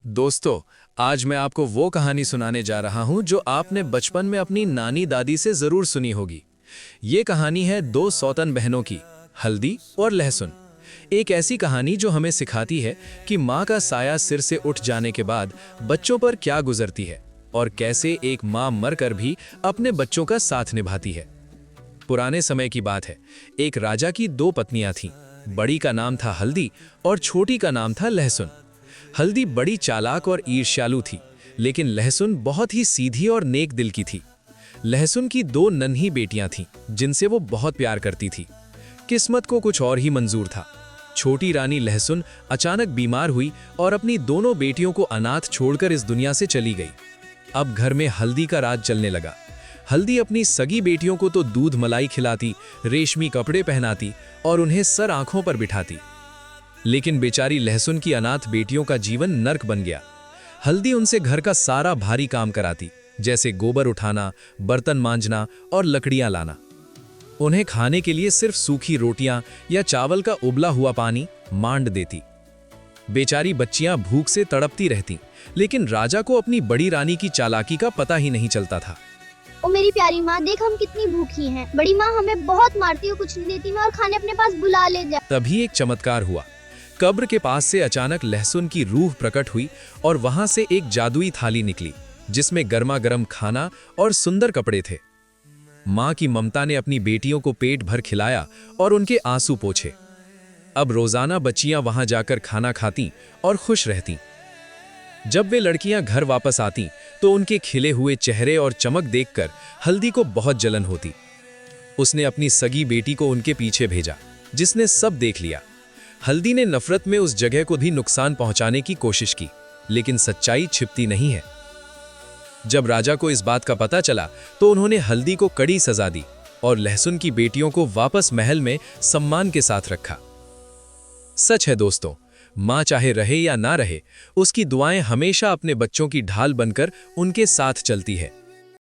दोस्तों, आज मैं आपको वो कहानी सुनाने जा रहा हूं जो आपने बचपन में अपनी नानी दादी से जरूर सुनी होगी। ये कहानी है दो सौतन बहनों की, हल्दी और लहसुन। एक ऐसी कहानी जो हमें सिखाती है कि माँ का साया सिर से उठ जाने के बाद बच्चों पर क्या गुजरती है और कैसे एक माँ मरकर भी अपने बच्चों का साथ निभाती है। पुराने समय की बात है। एक राजा की दो पत्नियां थीं। बड़ी का नाम था हल्दी और छोटी का नाम था लहसुन। हल्दी बड़ी चालाक और ईर्ष्यालु थी, लेकिन लहसुन बहुत ही सीधी और नेक दिल की थी। लहसुन की दो नन्ही बेटियां थीं, जिनसे वो बहुत प्यार करती थी। किस्मत को कुछ और ही मंजूर था। छोटी रानी लहसुन अचानक बीमार हुई और अपनी दोनों बेटियों को अनाथ छोड़कर इस दुनिया से चली गई। अब घर में हल्दी का राज चलने लगा। हल्दी अपनी सगी बेटियों को तो दूध मलाई खिलाती, रेशमी कपड़े पहनाती और उन्हें सर आंखों पर बिठाती। लेकिन बेचारी लहसुन की अनाथ बेटियों का जीवन नर्क बन गया। हल्दी उनसे घर का सारा भारी काम कराती, जैसे गोबर उठाना, बर्तन मांजना और लकड़ियां लाना। उन्हें खाने के लिए सिर्फ सूखी रोटियां या चावल का उबला हुआ पानी मांड देती। बेचारी बच्चियां भूख से तड़पती रहती, लेकिन राजा को अपनी बड़ी रानी की चालाकी का पता ही नहीं चलता था। ओ मेरी प्यारी माँ, देख हम कितनी भूखी हैं। बड़ी माँ हमें बहुत मारती है, कुछ नहीं देती मैं, और खाने अपने पास बुला ले जा। तभी एक चमत्कार हुआ। कब्र के पास से अचानक लहसुन की रूह प्रकट हुई और वहां से एक जादुई थाली निकली, जिसमें गर्मा गर्म खाना और सुंदर कपड़े थे। मां की ममता ने अपनी बेटियों को पेट भर खिलाया और उनके आंसू पोंछे। अब रोजाना बच्चियां वहां जाकर खाना खाती और खुश रहती। जब वे लड़कियां घर वापस आती तो उनके खिले हुए चेहरे और चमक देखकर हल्दी को बहुत जलन होती। उसने अपनी सगी बेटी को उनके पीछे भेजा, जिसने सब देख लिया। हल्दी ने नफरत में उस जगह को भी नुकसान पहुंचाने की कोशिश की, लेकिन सच्चाई छिपती नहीं है। जब राजा को इस बात का पता चला तो उन्होंने हल्दी को कड़ी सजा दी और लहसुन की बेटियों को वापस महल में सम्मान के साथ रखा। सच है दोस्तों, मां चाहे रहे या ना रहे, उसकी दुआएं हमेशा अपने बच्चों की ढाल बनकर उनके साथ चलती है।